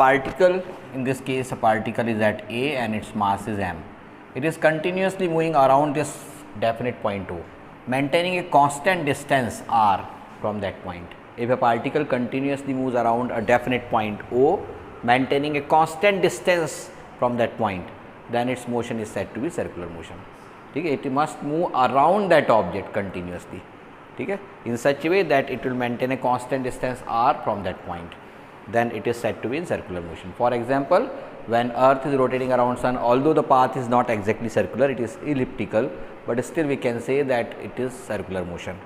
particle, in this case a particle is at A and its mass is m. It is continuously moving around this definite point O, maintaining a constant distance r from that point. If a particle continuously moves around a definite point O, maintaining a constant distance from that point, then its motion is said to be circular motion. ठीक है, it must move around that object continuously. ठीक है, in such a way that it will maintain a constant distance r from that point, then it is said to be in circular motion. For example, when earth is rotating around sun, although the path is not exactly circular, it is elliptical, but still we can say that it is circular motion.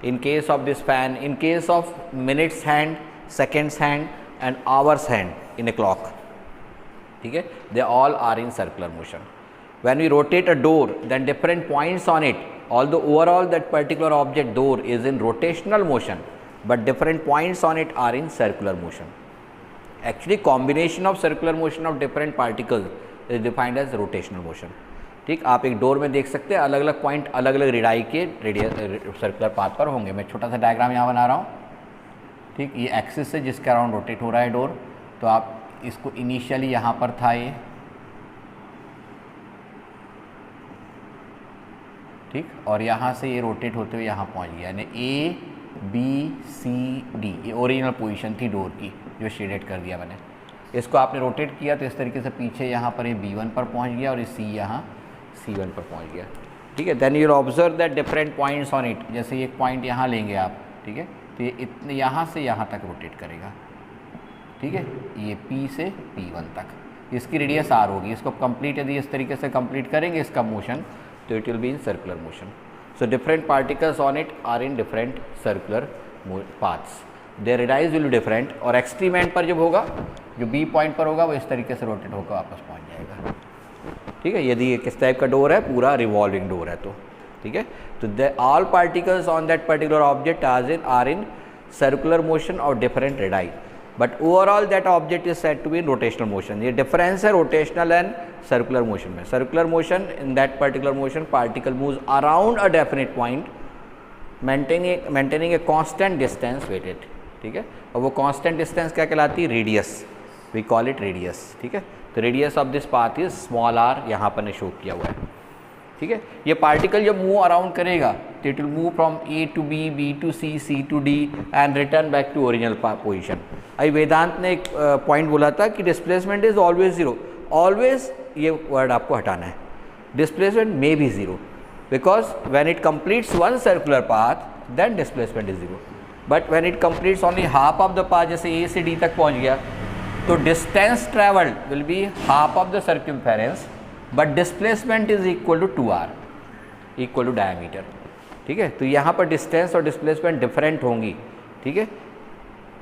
In case of this fan, in case of minutes hand, seconds hand and hours hand in a clock, ठीक है, they all are in circular motion. When we rotate a door, then different points on it, although overall that particular object door is in rotational motion, but different points on it are in circular motion. Actually combination of circular motion of different particles is defined as rotational motion. ठीक, आप एक door में देख सकते हैं अलग अलग point अलग अलग रेडियाई के सर्कुलर पाथ पर होंगे. मैं छोटा सा डायग्राम यहाँ बना रहा हूँ. ठीक, ये एक्सिस से जिसके अराउंड रोटेट हो रहा है डोर, तो आप इसको इनिशियली यहाँ पर था ये, ठीक, और यहाँ से ये रोटेट होते हुए यहाँ पहुँच गया, यानी ए बी सी डी, ये ओरिजिनल पोजीशन थी डोर की जो शेडेड कर दिया मैंने. इसको आपने रोटेट किया तो इस तरीके से पीछे यहाँ पर ये B1 पर पहुँच गया और ये C यहाँ C1 पर पहुँच गया. ठीक है, then you will observe that different points on it. जैसे एक पॉइंट यहाँ लेंगे आप, ठीक है, तो ये इतने यहाँ से यहाँ तक रोटेट करेगा. ठीक है, ये P से P1 तक, इसकी रेडियस R होगी. इसको कंप्लीट यदि इस तरीके से कंप्लीट करेंगे इसका मोशन, तो it will be in circular motion. So different particles on it are in different circular paths. Their radius will be different, और एक्सट्रीम एंड पर जब होगा, जो B पॉइंट पर होगा, वो इस तरीके से रोटेट होकर वापस पहुंच जाएगा. ठीक है, यदि ये किस टाइप का डोर है, पूरा रिवॉल्विंग डोर है तो. ठीक है, तो the all particles on that particular object are in circular motion और different radii, but overall that object is said to be in rotational motion. ये डिफरेंस है रोटेशनल एंड सर्कुलर मोशन में. Circular motion, in that particular motion particle moves around a definite point, maintaining a constant distance with it. ठीक है, और वो constant distance क्या कहलाती है, radius. We call it radius. ठीक है, तो radius of this path is small r, यहाँ पर ने शो किया हुआ है. ठीक है, ये पार्टिकल जब मूव अराउंड करेगा तो it will move from A to B, B to C, C to D and return back to original position. अभी वेदांत ने एक पॉइंट बोला था कि displacement is always zero. Always ये वर्ड आपको हटाना है. Displacement may be zero, because when it completes one circular path then displacement is zero. But when it completes only half of the path, जैसे A से D तक पहुंच गया, तो distance travelled will be half of the circumference, but displacement is equal to 2r, equal to diameter. ठीक है, तो यहाँ पर डिस्टेंस और डिस्प्लेसमेंट डिफरेंट होंगी. ठीक है,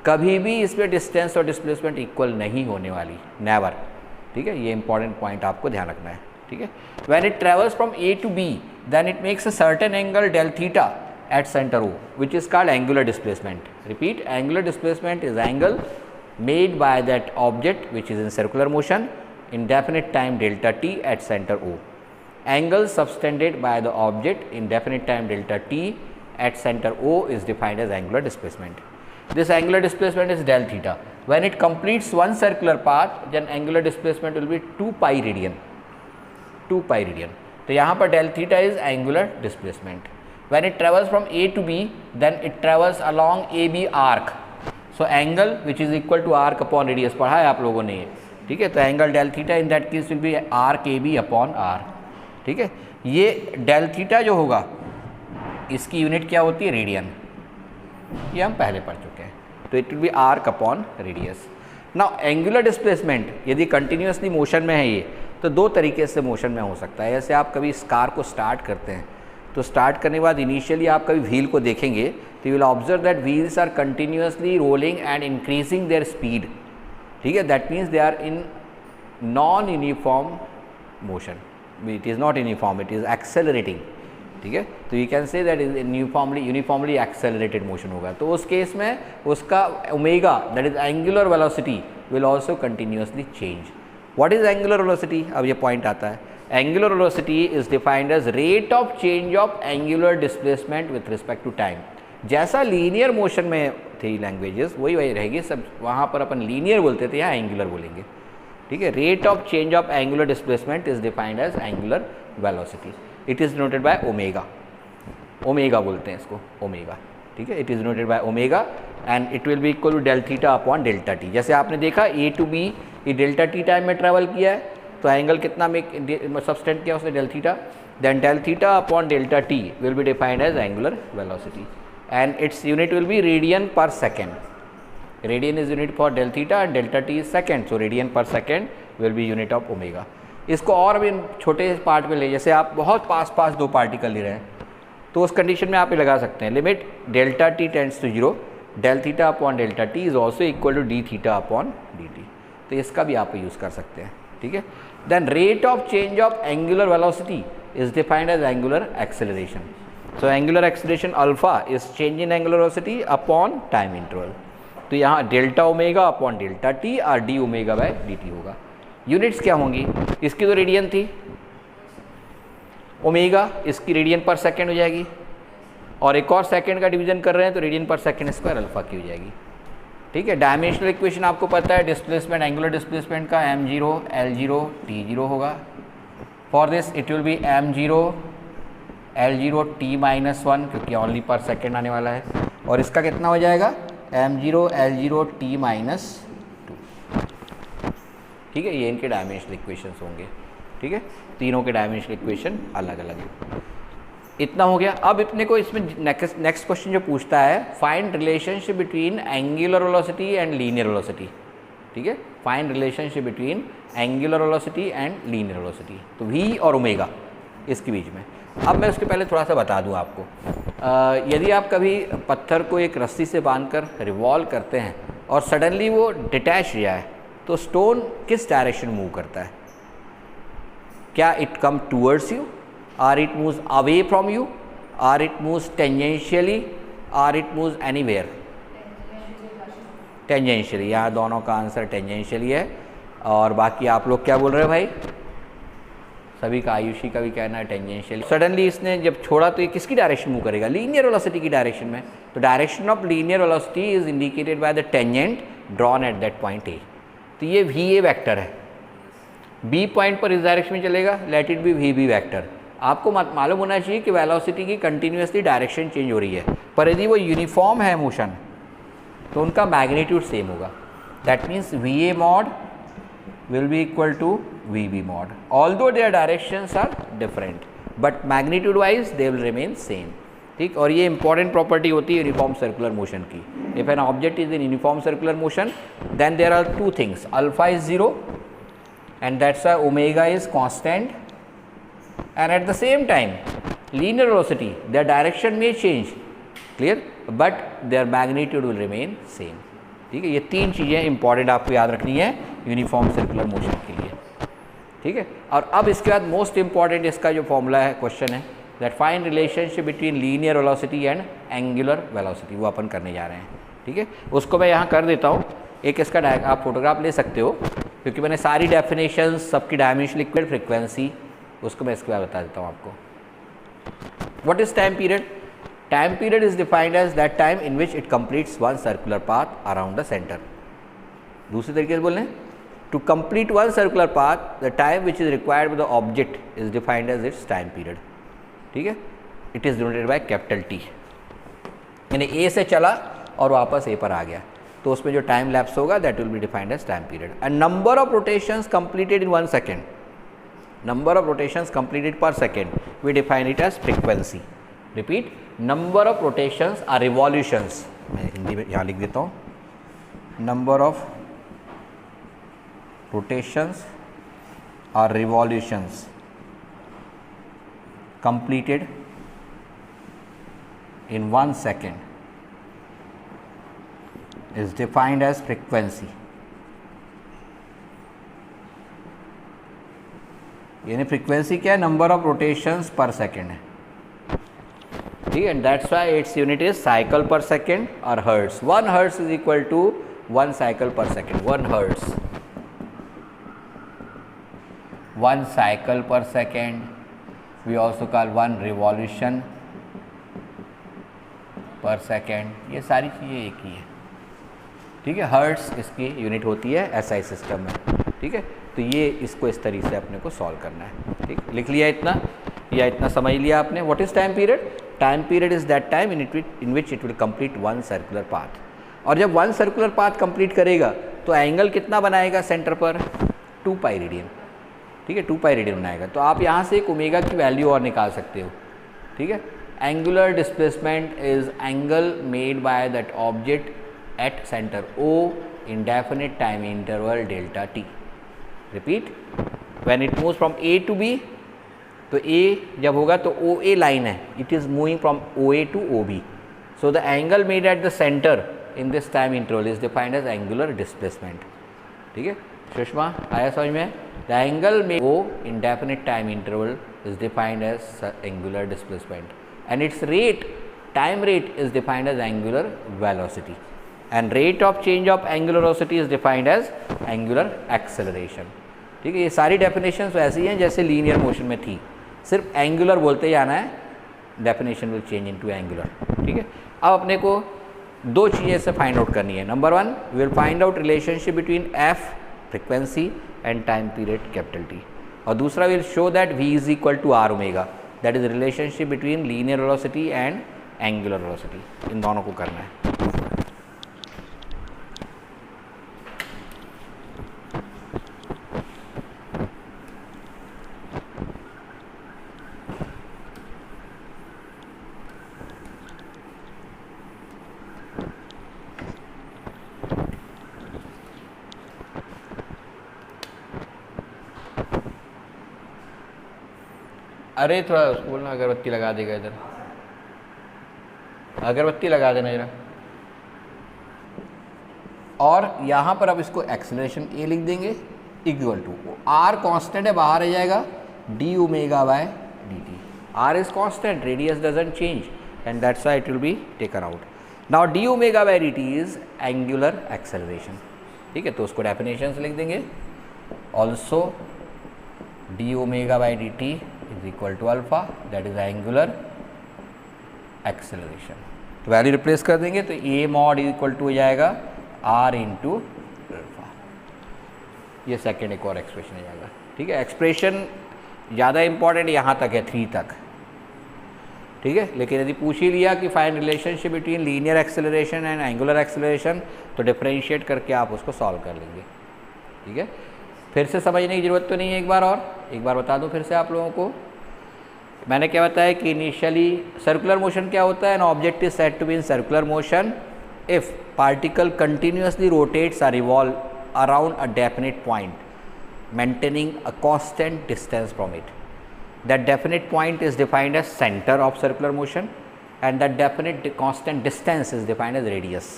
कभी भी इसमें डिस्टेंस और डिस्प्लेसमेंट इक्वल नहीं होने वाली, नेवर. ठीक है, ये इंपॉर्टेंट पॉइंट आपको ध्यान रखना है. ठीक है, when it travels from A to B, then it makes a certain angle del theta at center O, which is called angular displacement. Repeat, angular displacement is angle made by that object which is in circular motion in definite time delta t at center O. Angle subtended by the object in definite time delta t at center O is defined as angular displacement. This angular displacement is del theta. When it completes one circular path, then angular displacement will be 2 pi radian. 2 pi radian. तो यहाँ पर del theta is angular displacement. When it travels from A to B, then it travels along AB arc. So angle which is equal to arc upon radius, पढ़ा है आप लोगों ने. ठीक है, तो angle del theta in that case will be arc AB upon r. ठीक है, ये del theta जो होगा इसकी यूनिट क्या होती है, रेडियन. ये हम पहले पढ़ चुके हैं. तो it will B arc upon radius. Now angular displacement यदि कंटिन्यूसली मोशन में है ये, तो दो तरीके से मोशन में हो सकता है. जैसे आप कभी इस कार को स्टार्ट करते हैं, तो स्टार्ट करने के बाद इनिशियली आप कभी व्हील को देखेंगे तो you will observe that wheels are continuously rolling and increasing their speed. ठीक है, that means they are in non uniform motion. It is not uniform, it is accelerating. ठीक है, तो you can say that is uniformly accelerated motion होगा. तो उस case में उसका omega, that is angular velocity, will also continuously change. What is angular velocity? अब ये पॉइंट आता है. Angular velocity is defined as rate of change of angular displacement with respect to time. जैसा लीनियर मोशन में थी languages वही वही रहेगी सब। वहाँ पर अपन लीनियर बोलते थे, यहाँ एंगुलर बोलेंगे। ठीक है, rate of change of angular displacement is defined as angular velocity. It is denoted by omega, omega बोलते हैं इसको, ओमेगा। ठीक है, it is denoted by omega and it will be equal to del theta upon delta t. जैसे आपने देखा A to B ये delta t time में ट्रैवल किया है, तो एंगल कितना में सब्सटेंड किया उसने, del theta. Then del theta upon delta T will be defined as angular velocity and its unit will be radian per second. Radian is unit for del theta and delta T is second, so radian per second will be unit of omega. इसको और भी छोटे part में ले, जैसे आप बहुत पास दो पार्टिकल ले रहे हैं तो उस कंडीशन में आप ये लगा सकते हैं, limit delta t tends to 0 del theta upon delta T is also equal to d theta upon d t. तो इसका भी आप यूज़ कर सकते हैं। ठीक है, then rate of change of angular velocity is defined as angular acceleration. So angular acceleration alpha is change in angular velocity upon time interval. तो यहाँ delta omega upon delta T और D omega by D T होगा। Units क्या होंगी, इसकी तो radian थी omega, इसकी रेडियन पर सेकेंड हो जाएगी, और एक और सेकेंड का डिवीजन कर रहे हैं तो radian per second square alpha की हो जाएगी। ठीक है, डायमेंशनल इक्वेशन आपको पता है, डिस्प्लेसमेंट एंगुलर डिस्प्लेसमेंट का m0 L0 T0 होगा। For this it will B m0 L0 T-1 क्योंकि ओनली पर सेकेंड आने वाला है, और इसका कितना हो जाएगा m0 L0 T-2। ठीक है, ये इनके डायमेंशनल इक्वेशंस होंगे। ठीक है, तीनों के डायमेंशनल इक्वेशन अलग अलग है। इतना हो गया। अब अपने को इसमें नेक्स्ट क्वेश्चन जो पूछता है, find relationship between angular velocity and linear velocity. ठीक है, find relationship between angular velocity and linear velocity, तो v और ओमेगा इसके बीच में। अब मैं उसके पहले थोड़ा सा बता दूं आपको, यदि आप कभी पत्थर को एक रस्सी से बांधकर रिवॉल्व करते हैं और सडनली वो डिटैच हो जाए तो स्टोन किस डायरेक्शन मूव करता है? क्या it come towards you, or it moves away from you, or it moves tangentially, or it moves anywhere? Tangentially, यहाँ दोनों का आंसर tangentially है। और बाकी आप लोग क्या बोल रहे हो भाई? सभी का, आयुषी का भी कहना है tangentially। सडनली इसने जब छोड़ा तो ये किसकी डायरेक्शन मूव करेगा? लीनियर वेलोसिटी की डायरेक्शन में। तो direction of linear velocity is indicated by the tangent drawn at that point A. तो ये वी ए वैक्टर है, बी पॉइंट पर इस डायरेक्शन में चलेगा, let it be v B vector. आपको मालूम होना चाहिए कि वेलोसिटी की कंटिन्यूसली डायरेक्शन चेंज हो रही है, पर यदि वो यूनिफॉर्म है मोशन तो उनका मैग्नीट्यूड सेम होगा। That means v A mod will be equal to v B mod, although their directions are different but magnitude wise they will remain same. ठीक, और ये इंपॉर्टेंट प्रॉपर्टी होती है यूनिफॉर्म सर्कुलर मोशन की। If an object is in uniform circular motion then there are two things, alpha is 0 and that's why omega is constant, and at the same time linear velocity their direction may change, clear, but their magnitude will remain same। ठीक है, ये तीन चीज़ें important आपको याद रखनी है uniform circular motion के लिए। ठीक है, और अब इसके बाद मोस्ट इंपॉर्टेंट इसका जो फॉर्मूला है, क्वेश्चन है that find relationship between linear velocity and angular velocity, वो अपन करने जा रहे हैं। ठीक है, उसको मैं यहाँ कर देता हूँ। एक इसका आप फोटोग्राफ ले सकते हो क्योंकि मैंने सारी डेफिनेशन सबकी डायमेंशनल इक्वल फ्रिक्वेंसी उसको मैं इसके बाद बता देता हूँ आपको। What is time period? Time period is defined as that time in which it completes one circular path around the centre. दूसरे तरीके से बोलें, to complete one circular path the time which is required by the object is defined as its time period. ठीक है, it is denoted by capital T. यानी A से चला और वापस ए पर आ गया तो उसमें जो टाइम लैप्स होगा that will be defined as time period. And number of rotations completed in 1 second, number of rotations completed per second, we define it as frequency। repeat, number of rotations are revolutions, मैं हिंदी में यहाँ लिख देता हूँ, number of rotations are revolutions completed in 1 second is defined as frequency। यानी frequency क्या है? Number of rotations per second है। ठीक है, that's why its unit is cycle per second और hertz. 1 hertz is equal to 1 cycle per second. 1 hertz, 1 cycle per second, we also call 1 revolution per second, ये सारी चीज़ें एक ही हैं, ठीक है। हर्ट्स इसकी यूनिट होती है एसआई सिस्टम में, ठीक है। तो ये इसको इस तरीके से अपने को सॉल्व करना है, ठीक। लिख लिया इतना, या इतना समझ लिया आपने। What is time period? Time period is that time in which it will complete one circular path. और जब वन सर्कुलर पाथ कंप्लीट करेगा तो एंगल कितना बनाएगा सेंटर पर? 2 पाई रेडियन, ठीक है, 2 पाई रेडियन बनाएगा। तो आप यहाँ से एक ओमेगा की वैल्यू और निकाल सकते हो, ठीक है। Angular displacement is angle made by that object at centre O in definite time interval delta t. Repeat, when it moves from A to B, तो A जब होगा तो OA लाइन है, it is moving from OA to OB. So the angle made at the center in this time interval is defined as angular displacement. ठीक है सुषमा, आया समझ में? The angle made O in definite time interval is defined as angular displacement, and its rate, time rate, is defined as angular velocity, and rate of change of angular velocity is defined as angular acceleration. ठीक है, ये सारी definitions वैसी हैं जैसे linear motion में थी, सिर्फ एंगुलर बोलते जाना है, definition will change into angular, ठीक है। अब अपने को दो चीज़ें से फाइंड आउट करनी है। Number 1, we will find out relationship between F frequency and time period capital T, और दूसरा will show that v is equal to R omega, that is relationship between linear velocity and angular velocity. इन दोनों को करना है। अरे थोड़ा उसको बोलना अगरबत्ती लगा देगा, इधर अगरबत्ती लगा देना जरा। और यहाँ पर अब इसको एक्सेलरेशन ए लिख देंगे इक्वल टू, आर कांस्टेंट है, बाहर आ जाएगा, d omega by D t. R is constant, radius doesn't change, and that's why it will be taken out. Now d omega by D t is angular acceleration, ठीक है। तो उसको definition से लिख देंगे, also d omega by D t is equal to alpha, that is angular acceleration। तो value replace कर देंगे तो a mod इक्वल टू हो जाएगा r इंटू अल्फा। ये सेकेंड एक और एक्सप्रेशन हो जाएगा, ठीक है। एक्सप्रेशन ज़्यादा इंपॉर्टेंट यहाँ तक है, 3 तक, ठीक है। लेकिन यदि पूछ ही लिया कि find relationship between linear acceleration and angular acceleration, तो डिफरेंशिएट करके आप उसको सॉल्व कर लेंगे, ठीक है। फिर से समझने की ज़रूरत तो नहीं है, एक बार बता दूं फिर से आप लोगों को। मैंने क्या बताया कि इनिशियली सर्कुलर मोशन क्या होता है, an object is said to be in circular motion if particle continuously rotates और revolve around a definite point maintaining a constant distance from it. That definite point is defined as centre of circular motion, and that definite constant distance is defined as radius,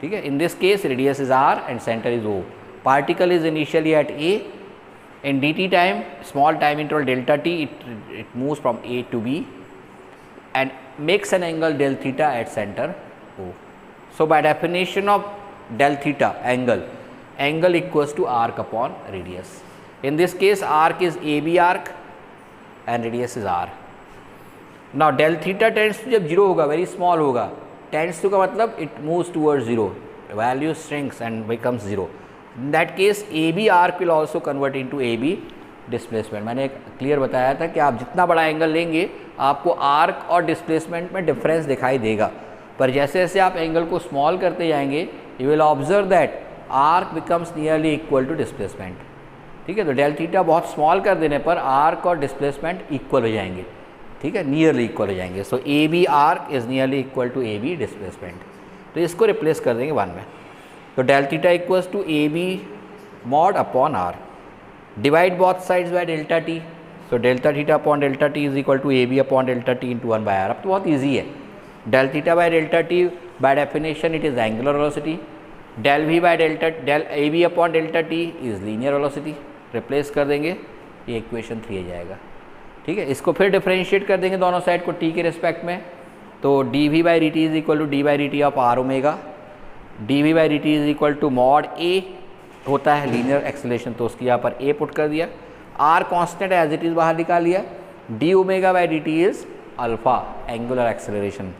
ठीक है। In this case radius is R and centre is O. Particle is initially at A. In dt time, small time interval delta t, it moves from A to B and makes an angle del theta at center O. So by definition of del theta angle equals to arc upon radius. In this case, arc is AB arc and radius is R. Now del theta tends to जब 0 होगा, very small होगा, tends to का मतलब it moves towards 0, value shrinks and becomes 0. In that case AB arc will also convert into AB displacement। मैंने एक clear बताया था कि आप जितना बड़ा एंगल लेंगे आपको आर्क और डिस्प्लेसमेंट में डिफरेंस दिखाई देगा, पर जैसे जैसे आप एंगल को स्मॉल करते जाएंगे you will observe that arc becomes nearly equal to displacement, ठीक है। तो डेल थीटा बहुत स्मॉल कर देने पर आर्क और डिस्प्लेसमेंट इक्वल हो जाएंगे, ठीक है, नियरली इक्वल हो जाएंगे। So AB arc is nearly equal to AB displacement. तो इसको रिप्लेस कर देंगे 1 में। तो del theta equals to AB mod upon R, divide both sides by delta t. So delta theta upon delta T is equal to AB upon delta t into 1 by R। अब तो बहुत easy है। Del theta by delta t by definition it is angular velocity, del V bye del AB upon delta t is linear velocity. Replace कर देंगे, ये equation 3 आ जाएगा, ठीक है। इसको फिर डिफरेंशिएट कर देंगे दोनों साइड को t के रिस्पेक्ट में, तो dV by dt is equal to d by dt of R omega, dV by dt is equal to mod A होता है लीनियर एक्सेलरेशन, तो उसकी यहाँ पर A पुट कर दिया, R constant as it is बाहर निकाल लिया, d omega by dt is alpha angular acceleration,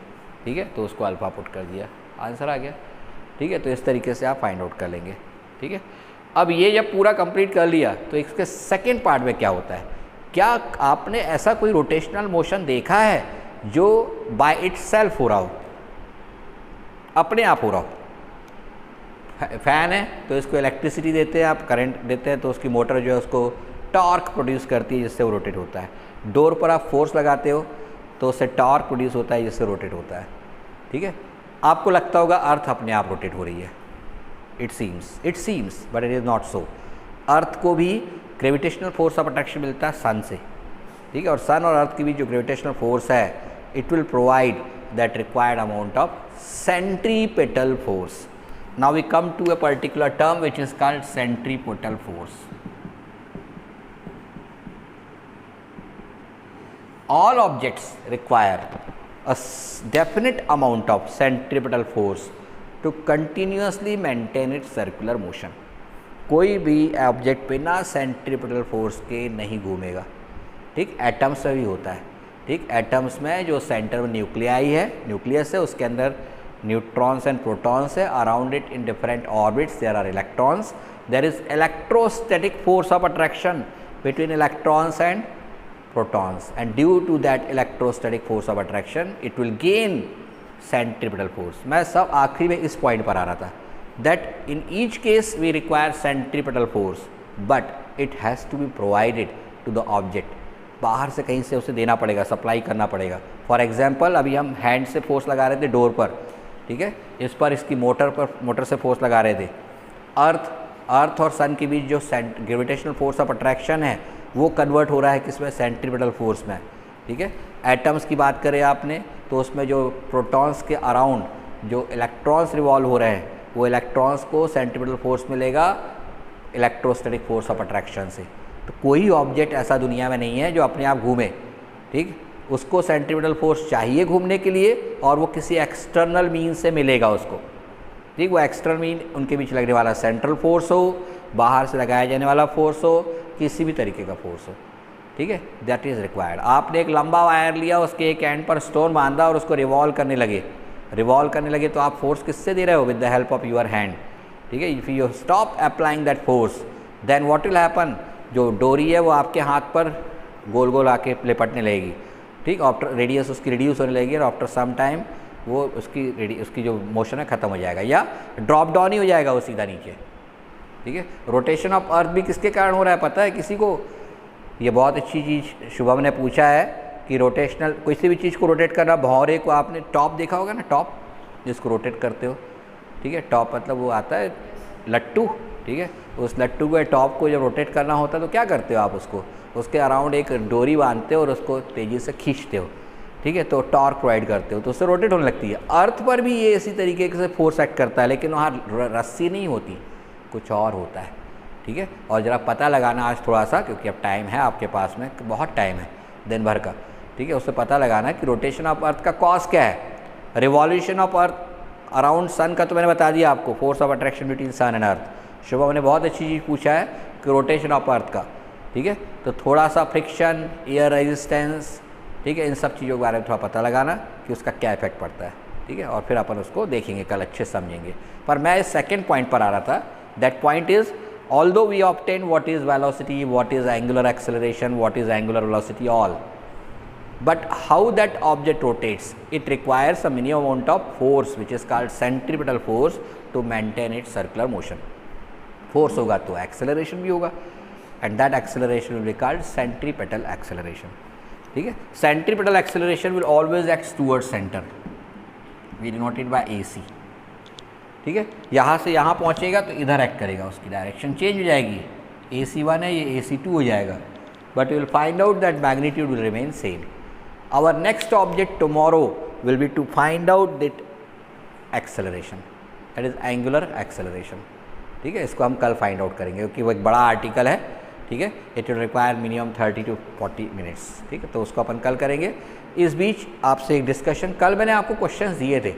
ठीक है, तो उसको अल्फ़ा पुट कर दिया, आंसर आ गया। ठीक है, तो इस तरीके से आप फाइंड आउट कर लेंगे। ठीक है, अब ये जब पूरा कंप्लीट कर लिया तो इसके सेकेंड पार्ट में क्या होता है, क्या आपने ऐसा कोई रोटेशनल मोशन देखा है जो बाय इटसेल्फ हो रहा हो, अपने आप हो रहा हो। फैन है तो इसको इलेक्ट्रिसिटी देते हैं आप, करंट देते हैं तो उसकी मोटर जो है उसको टॉर्क प्रोड्यूस करती है जिससे वो रोटेट होता है। डोर पर आप फोर्स लगाते हो तो उससे टॉर्क प्रोड्यूस होता है जिससे रोटेट होता है। ठीक है, आपको लगता होगा अर्थ अपने आप रोटेट हो रही है, it seems but it is not so. Earth को भी ग्रेविटेशनल फोर्स ऑफ अट्रैक्शन मिलता है सन से। ठीक है, और सन और अर्थ के बीच जो ग्रेविटेशनल फोर्स है it will provide that required amount of centripetal force. Now we come to a particular term which is called centripetal force. All objects require a definite amount of centripetal force to continuously maintain its circular motion. कोई भी object बिना centripetal force के नहीं घूमेगा। ठीक, atoms में भी होता है। ठीक, एटम्स में जो सेंटर में न्यूक्लियाई है, न्यूक्लियस है, उसके अंदर न्यूट्रॉन्स एंड प्रोटॉन्स है, around it in different orbits there are electrons, there is electrostatic force of attraction between electrons and protons, and due to that electrostatic force of attraction it will gain centripetal force. मैं सब आखिरी में इस point पर आ रहा था that in each case we require centripetal force but it has to be provided to the object. बाहर से कहीं से उसे देना पड़ेगा, सप्लाई करना पड़ेगा। फॉर एग्जाम्पल अभी हम हैंड से फोर्स लगा रहे थे डोर पर, ठीक है, इस पर इसकी मोटर से फोर्स लगा रहे थे। अर्थ और सन के बीच जो ग्रेविटेशनल फोर्स ऑफ अट्रैक्शन है वो कन्वर्ट हो रहा है किसमें, सेंट्रीपेटल फोर्स में। ठीक है, एटम्स की बात करें आपने तो उसमें जो प्रोटॉन्स के अराउंड जो इलेक्ट्रॉन्स रिवॉल्व हो रहे हैं वो इलेक्ट्रॉन्स को सेंट्रीपेटल फोर्स मिलेगा इलेक्ट्रोस्टैटिक फोर्स ऑफ अट्रैक्शन से। तो कोई ऑब्जेक्ट ऐसा दुनिया में नहीं है जो अपने आप घूमे। ठीक, उसको सेंट्रीपेटल फोर्स चाहिए घूमने के लिए और वो किसी एक्सटर्नल मीन से मिलेगा उसको। ठीक, वो एक्सटर्नल मीन उनके बीच लगने वाला सेंट्रल फोर्स हो, बाहर से लगाया जाने वाला फोर्स हो, किसी भी तरीके का फोर्स हो। ठीक है, दैट इज़ रिक्वायर्ड। आपने एक लंबा वायर लिया, उसके एक एंड पर स्टोन बांधा और उसको रिवॉल्व करने लगे तो आप फोर्स किससे दे रहे हो, with the help of your hand. ठीक है, if you stop applying that force then what will happen, जो डोरी है वो आपके हाथ पर गोल गोल आके लिपटने लगेगी। ठीक, आफ्टर रेडियस उसकी रिड्यूस होने लगेगी और आफ्टर सम टाइम वो उसकी जो मोशन है ख़त्म हो जाएगा या ड्रॉप डाउन ही हो जाएगा वो सीधा नीचे। ठीक है, रोटेशन ऑफ अर्थ भी किसके कारण हो रहा है पता है किसी को? ये बहुत अच्छी चीज़ शुभम ने पूछा है कि रोटेशनल किसी भी चीज़ को रोटेट करना। भौरे को आपने टॉप देखा होगा ना, टॉप जिसको रोटेट करते हो। ठीक है, टॉप मतलब वो आता है लट्टू। ठीक है, उस लट्टू को टॉप को जब रोटेट करना होता है तो क्या करते हो आप, उसके अराउंड एक डोरी बांधते हो और उसको तेज़ी से खींचते हो। ठीक है, तो टॉर्क प्रोवाइड करते हो तो उससे रोटेट होने लगती है। अर्थ पर भी ये इसी तरीके से फोर्स एक्ट करता है, लेकिन वहाँ रस्सी नहीं होती, कुछ और होता है। ठीक है, और ज़रा पता लगाना आज थोड़ा सा, क्योंकि अब टाइम है आपके पास में, बहुत टाइम है दिन भर का। ठीक है, उससे पता लगाना कि रोटेशन ऑफ अर्थ का कॉज क्या है। Revolution of earth around sun का तो मैंने बता दिया आपको, force of attraction between sun and earth. Shubham ने बहुत अच्छी चीज़ पूछा है कि रोटेशन ऑफ अर्थ का। ठीक है, तो थोड़ा सा फ्रिक्शन, एयर रेजिस्टेंस, ठीक है, इन सब चीज़ों के बारे में थोड़ा पता लगाना कि उसका क्या इफेक्ट पड़ता है। ठीक है, और फिर अपन उसको देखेंगे, कल अच्छे समझेंगे। पर मैं इस सेकेंड पॉइंट पर आ रहा था। That point is, although we obtain what is velocity, what is angular acceleration, what is angular velocity, all, but how that object rotates, it requires a minimum amount of force which is called centripetal force to maintain its circular motion. Force होगा तो acceleration भी होगा, and that acceleration will be called centripetal acceleration. ठीक है, centripetal acceleration will always act towards center. We denote it by AC. ठीक है, यहाँ से यहाँ पहुँचेगा तो इधर एक्ट करेगा, उसकी डायरेक्शन चेंज हो जाएगी। AC1 है, ये AC2 हो जाएगा, but you will find out that magnitude will remain same. Our next object tomorrow will be to find out that acceleration, that is angular acceleration. ठीक है, इसको हम कल फाइंड आउट करेंगे क्योंकि वो एक बड़ा आर्टिकल है। ठीक है, it will require minimum 30 to 40 minutes. ठीक है, तो उसको अपन कल करेंगे। इस बीच आपसे एक डिस्कशन, कल मैंने आपको क्वेश्चंस दिए थे,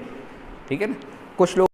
ठीक है ना, कुछ लोग